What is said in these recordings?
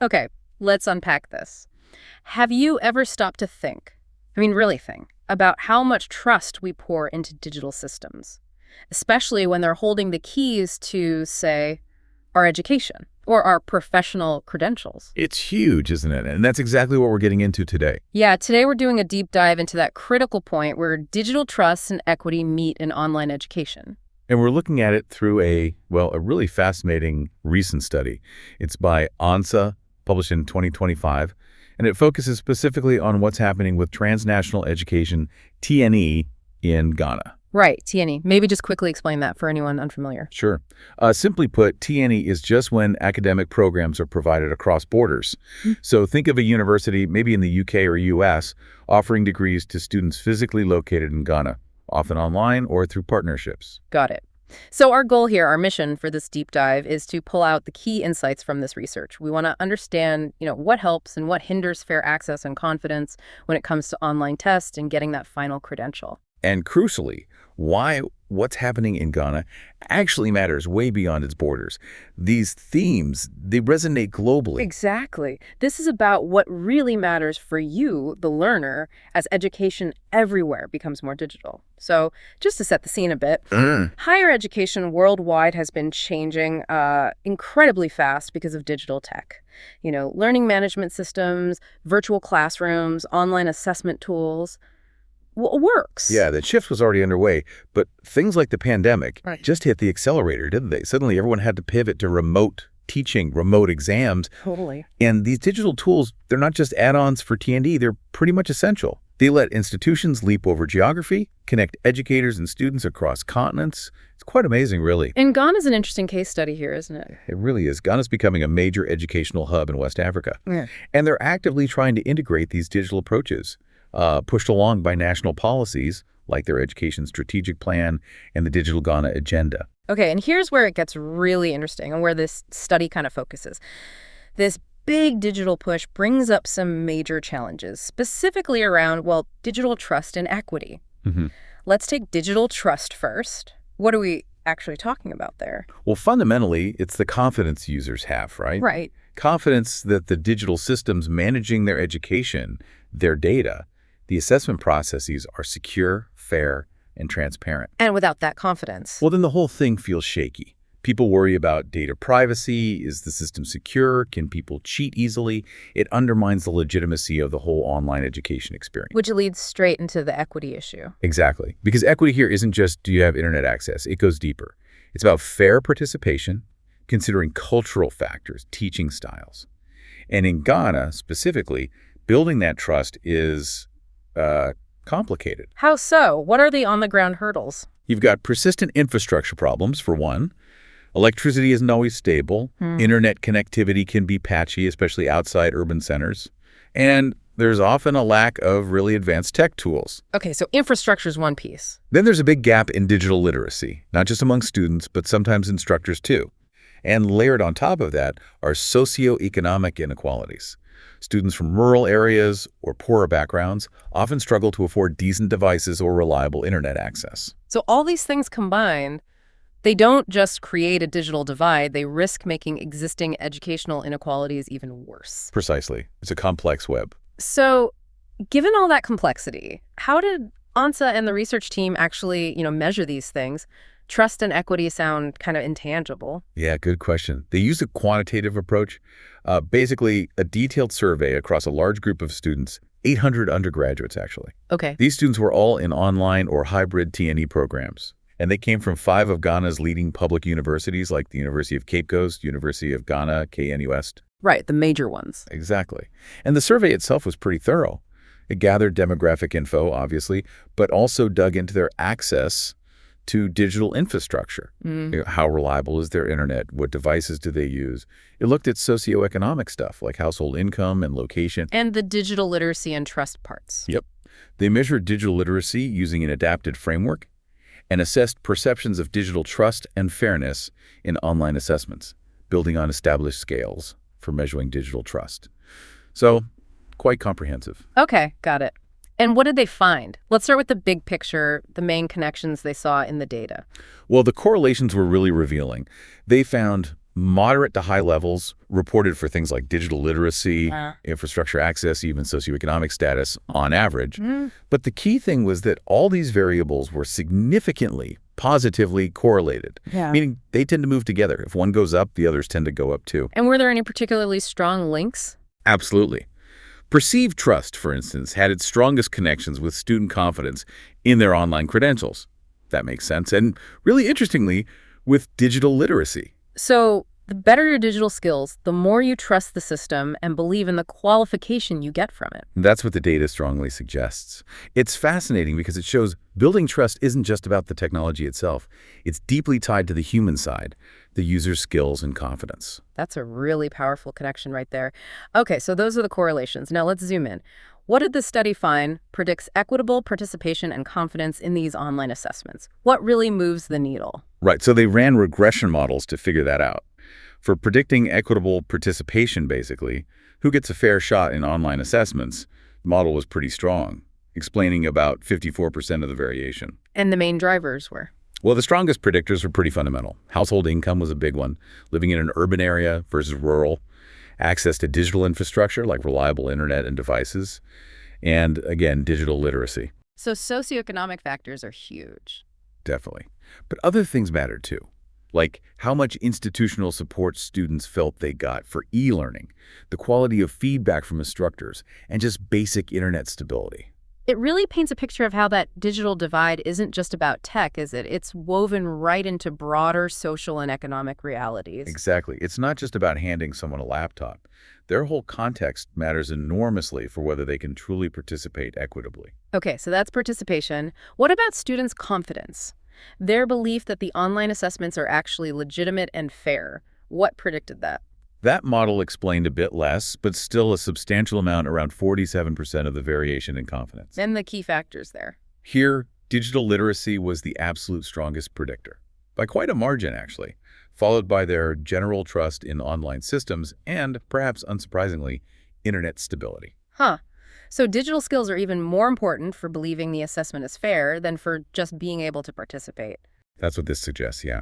Okay, let's unpack this. Have you ever stopped to really think, about how much trust we pour into digital systems, especially when they're holding the keys to, say, our education or our professional credentials? It's huge, isn't it? And that's exactly what we're getting into today. Yeah, today we're doing a deep dive into that critical point where digital trust and equity meet in online education. And we're looking at it through a really fascinating recent study. It's by Ansah, published in 2025, and it focuses specifically on what's happening with transnational education, TNE, in Ghana. Right, TNE. Maybe just quickly explain that for anyone unfamiliar. Sure. Simply put, TNE is just when academic programs are provided across borders. So think of a university, maybe in the UK or US, offering degrees to students physically located in Ghana, often online or through partnerships. Got it. So our goal here, our mission for this deep dive is to pull out the key insights from this research. We want to understand, what helps and what hinders fair access and confidence when it comes to online tests and getting that final credential. And crucially, why what's happening in Ghana actually matters way beyond its borders. These themes, they resonate globally. Exactly. This is about what really matters for you, the learner, as education everywhere becomes more digital. So just to set the scene a bit, higher education worldwide has been changing incredibly fast because of digital tech. Learning management systems, virtual classrooms, online assessment tools. Works. Yeah, that shift was already underway, but things like the pandemic Right. just hit the accelerator, didn't they? Suddenly everyone had to pivot to remote teaching, remote exams, Totally. and these digital tools, they're not just add-ons for T&D, they're pretty much essential. They let institutions leap over geography, connect educators and students across continents. It's quite amazing, really. And Ghana's an interesting case study here, isn't it? It really is. Ghana's becoming a major educational hub in West Africa, Yeah. and they're actively trying to integrate these digital approaches, pushed along by national policies like their Education Strategic Plan and the Digital Ghana Agenda. Okay, and here's where it gets really interesting and where this study kind of focuses. This big digital push brings up some major challenges, specifically around, digital trust and equity. Let's take digital trust first. What are we actually talking about there? Well, fundamentally, it's the confidence users have, right? Right. Confidence that the digital systems managing their education, their data, the assessment processes are secure, fair, and transparent. And without that confidence. Well, then the whole thing feels shaky. People worry about data privacy. Is the system secure? Can people cheat easily? It undermines the legitimacy of the whole online education experience. Which leads straight into the equity issue. Exactly. Because equity here isn't just, do you have internet access? It goes deeper. It's about fair participation, considering cultural factors, teaching styles. And in Ghana, specifically, building that trust is complicated. How so? What are the on-the-ground hurdles? You've got persistent infrastructure problems, for one. Electricity isn't always stable. Internet connectivity can be patchy, especially outside urban centers. And there's often a lack of really advanced tech tools. Okay, so infrastructure is one piece. Then there's a big gap in digital literacy, not just among students, but sometimes instructors too. And layered on top of that are socio-economic inequalities. Students from rural areas or poorer backgrounds often struggle to afford decent devices or reliable internet access. So all these things combined, they don't just create a digital divide, they risk making existing educational inequalities even worse. Precisely. It's a complex web. So given all that complexity, how did Ansah and the research team actually, measure these things? Trust and equity sound kind of intangible. Yeah, good question. They used a quantitative approach, basically a detailed survey across a large group of students, 800 undergraduates actually. Okay. These students were all in online or hybrid TNE programs, and they came from 5 of Ghana's leading public universities like the University of Cape Coast, University of Ghana, KNUS. Right, the major ones. Exactly. And the survey itself was pretty thorough. It gathered demographic info, obviously, but also dug into their access to digital infrastructure. How reliable is their internet? What devices do they use? It looked at socioeconomic stuff like household income and location. And the digital literacy and trust parts. Yep. They measured digital literacy using an adapted framework and assessed perceptions of digital trust and fairness in online assessments, building on established scales for measuring digital trust. So, quite comprehensive. Okay, got it. And what did they find? Let's start with the big picture, the main connections they saw in the data. Well, the correlations were really revealing. They found Moderate to high levels reported for things like digital literacy, infrastructure access, even socioeconomic status on average. But the key thing was that all these variables were significantly positively correlated, meaning they tend to move together. If one goes up, the others tend to go up too. And were there any particularly strong links? Absolutely. Perceived trust, for instance, had its strongest connections with student confidence in their online credentials. That makes sense. And really interestingly, with digital literacy. So the better your digital skills, the more you trust the system and believe in the qualification you get from it. That's what the data strongly suggests. It's fascinating because it shows building trust isn't just about the technology itself. It's deeply tied to the human side, the user's skills and confidence. That's a really powerful connection right there. Okay, so those are the correlations. Now let's zoom in. What did this study find predicts equitable participation and confidence in these online assessments? What really moves the needle? Right, so they ran regression models to figure that out. For predicting equitable participation, basically, who gets a fair shot in online assessments, the model was pretty strong, explaining about 54% of the variation. And the main drivers were? Well, the strongest predictors were pretty fundamental. Household income was a big one, living in an urban area versus rural, access to digital infrastructure like reliable internet and devices, and, again, digital literacy. So socioeconomic factors are huge. Definitely. But other things mattered too, like how much institutional support students felt they got for e-learning, the quality of feedback from instructors, and just basic internet stability. It really paints a picture of how that digital divide isn't just about tech, is it? It's woven right into broader social and economic realities. Exactly. It's not just about handing someone a laptop. Their whole context matters enormously for whether they can truly participate equitably. Okay, so that's participation. What about students' confidence? Their belief that the online assessments are actually legitimate and fair. What predicted that? That model explained a bit less, but still a substantial amount, around 47% of the variation in confidence. And the key factors there. Here, digital literacy was the absolute strongest predictor, by quite a margin, actually, followed by their general trust in online systems and, perhaps unsurprisingly, internet stability. Huh. So digital skills are even more important for believing the assessment is fair than for just being able to participate. That's what this suggests, yeah.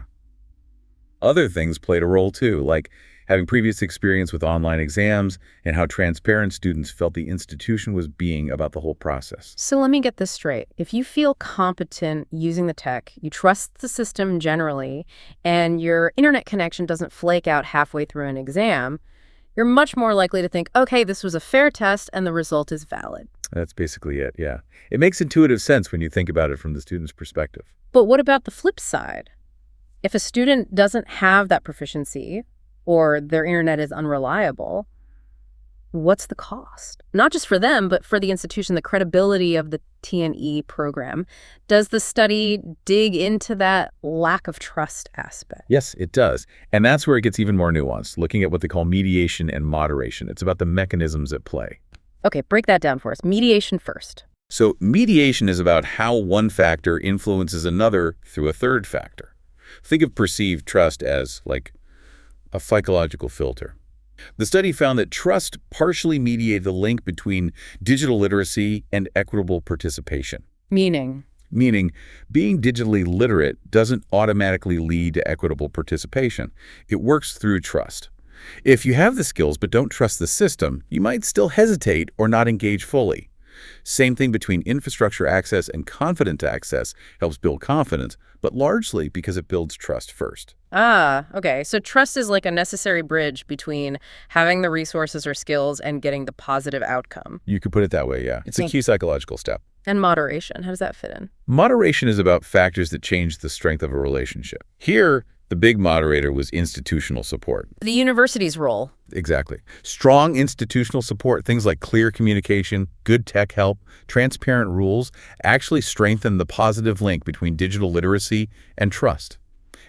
Other things played a role, too, like having previous experience with online exams and how transparent students felt the institution was being about the whole process. So let me get this straight. If you feel competent using the tech, you trust the system generally, and your internet connection doesn't flake out halfway through an exam, you're much more likely to think, okay, this was a fair test and the result is valid. That's basically it, yeah. It makes intuitive sense when you think about it from the student's perspective. But what about the flip side? If a student doesn't have that proficiency, or their internet is unreliable, what's the cost? Not just for them, but for the institution, the credibility of the T&E program. Does the study dig into that lack of trust aspect? Yes, it does. And that's where it gets even more nuanced, looking at what they call mediation and moderation. It's about the mechanisms at play. Okay, break that down for us. Mediation first. So mediation is about how one factor influences another through a third factor. Think of perceived trust as, like, a psychological filter. The study found that trust partially mediated the link between digital literacy and equitable participation. Meaning, being digitally literate doesn't automatically lead to equitable participation. It works through trust. If you have the skills but don't trust the system, you might still hesitate or not engage fully. Same thing between infrastructure access and confident access helps build confidence, but largely because it builds trust first. Okay. So trust is like a necessary bridge between having the resources or skills and getting the positive outcome. You could put it that way, yeah. It's a key psychological step. And moderation, how does that fit in? Moderation is about factors that change the strength of a relationship. Here, the big moderator was institutional support. The university's role. Exactly. Strong institutional support, things like clear communication, good tech help, transparent rules, actually strengthen the positive link between digital literacy and trust.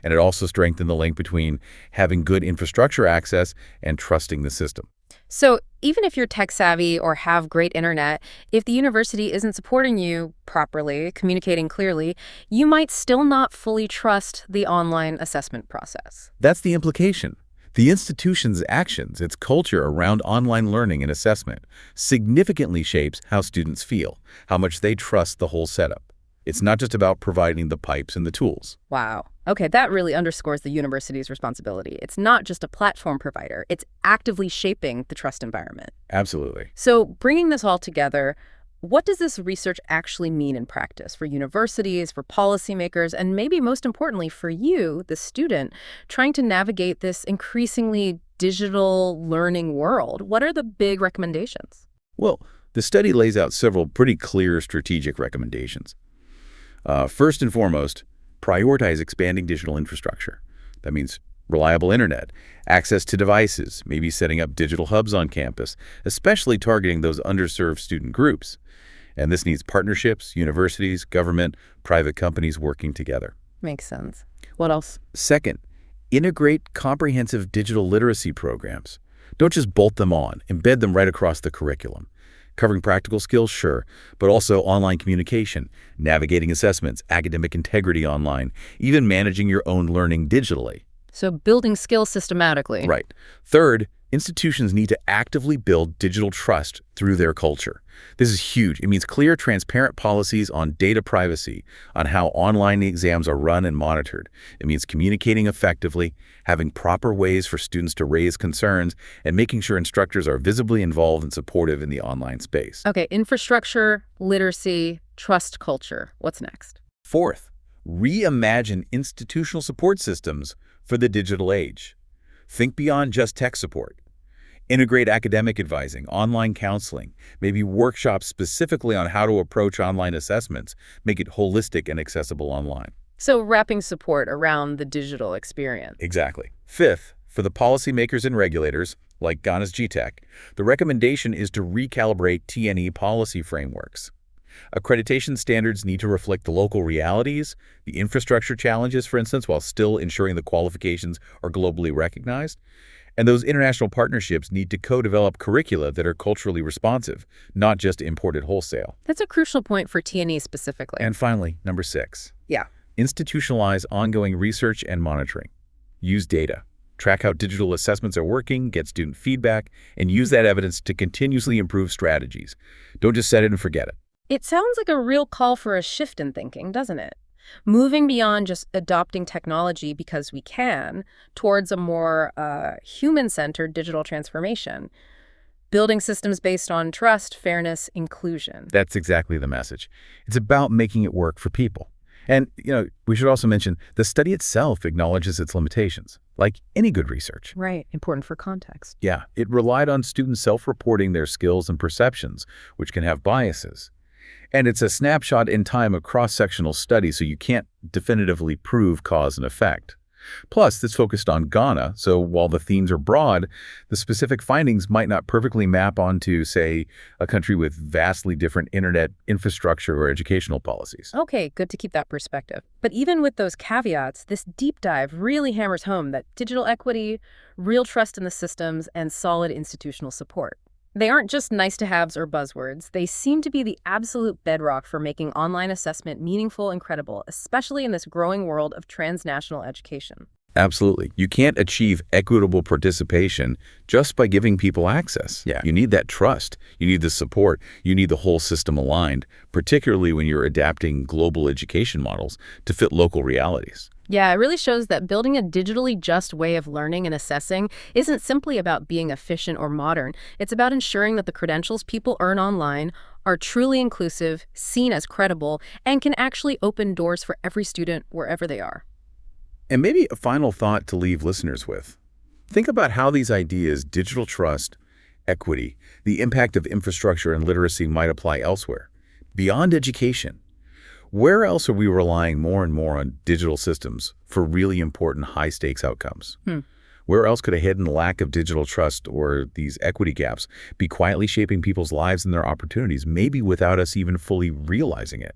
And it also strengthened the link between having good infrastructure access and trusting the system. So even if you're tech savvy or have great internet, if the university isn't supporting you properly, communicating clearly, you might still not fully trust the online assessment process. That's the implication. The institution's actions, its culture around online learning and assessment, significantly shapes how students feel, how much they trust the whole setup. It's not just about providing the pipes and the tools. Wow. Okay, that really underscores the university's responsibility. It's not just a platform provider, it's actively shaping the trust environment. Absolutely. So, bringing this all together, what does this research actually mean in practice for universities, for policymakers, and maybe most importantly for you, the student, trying to navigate this increasingly digital learning world? What are the big recommendations? Well, the study lays out several pretty clear strategic recommendations. First and foremost, prioritize expanding digital infrastructure. That means reliable internet, access to devices, maybe setting up digital hubs on campus, especially targeting those underserved student groups. And this needs partnerships, universities, government, private companies working together. Makes sense. What else? Second, integrate comprehensive digital literacy programs. Don't just bolt them on, embed them right across the curriculum. Covering practical skills, sure, but also online communication, navigating assessments, academic integrity online, even managing your own learning digitally. So building skills systematically. Right. Third, institutions need to actively build digital trust through their culture. This is huge. It means clear, transparent policies on data privacy, on how online exams are run and monitored. It means communicating effectively, having proper ways for students to raise concerns, and making sure instructors are visibly involved and supportive in the online space. Okay, infrastructure, literacy, trust culture. What's next? Fourth, reimagine institutional support systems for the digital age. Think beyond just tech support. Integrate academic advising, online counseling, maybe workshops specifically on how to approach online assessments, make it holistic and accessible online. So wrapping support around the digital experience. Exactly. Fifth, for the policymakers and regulators, like Ghana's GTEC, the recommendation is to recalibrate TNE policy frameworks. Accreditation standards need to reflect the local realities, the infrastructure challenges, for instance, while still ensuring the qualifications are globally recognized. And those international partnerships need to co-develop curricula that are culturally responsive, not just imported wholesale. That's a crucial point for TNE specifically. And finally, number 6. Yeah. Institutionalize ongoing research and monitoring. Use data. Track how digital assessments are working, get student feedback, and use that evidence to continuously improve strategies. Don't just set it and forget it. It sounds like a real call for a shift in thinking, doesn't it? Moving beyond just adopting technology because we can, towards a more human-centered digital transformation. Building systems based on trust, fairness, inclusion. That's exactly the message. It's about making it work for people. And, we should also mention the study itself acknowledges its limitations, like any good research. Right, important for context. Yeah, it relied on students self-reporting their skills and perceptions, which can have biases. And it's a snapshot in time of cross-sectional study, so you can't definitively prove cause and effect. Plus, it's focused on Ghana, so while the themes are broad, the specific findings might not perfectly map onto, say, a country with vastly different internet infrastructure or educational policies. Okay, good to keep that perspective. But even with those caveats, this deep dive really hammers home that digital equity, real trust in the systems, and solid institutional support. They aren't just nice-to-haves or buzzwords. They seem to be the absolute bedrock for making online assessment meaningful and credible, especially in this growing world of transnational education. Absolutely. You can't achieve equitable participation just by giving people access. Yeah. You need that trust. You need the support. You need the whole system aligned, particularly when you're adapting global education models to fit local realities. Yeah, it really shows that building a digitally just way of learning and assessing isn't simply about being efficient or modern. It's about ensuring that the credentials people earn online are truly inclusive, seen as credible, and can actually open doors for every student wherever they are. And maybe a final thought to leave listeners with. Think about how these ideas, digital trust, equity, the impact of infrastructure and literacy might apply elsewhere, beyond education. Where else are we relying more and more on digital systems for really important high-stakes outcomes? Where else could a hidden lack of digital trust or these equity gaps be quietly shaping people's lives and their opportunities, maybe without us even fully realizing it?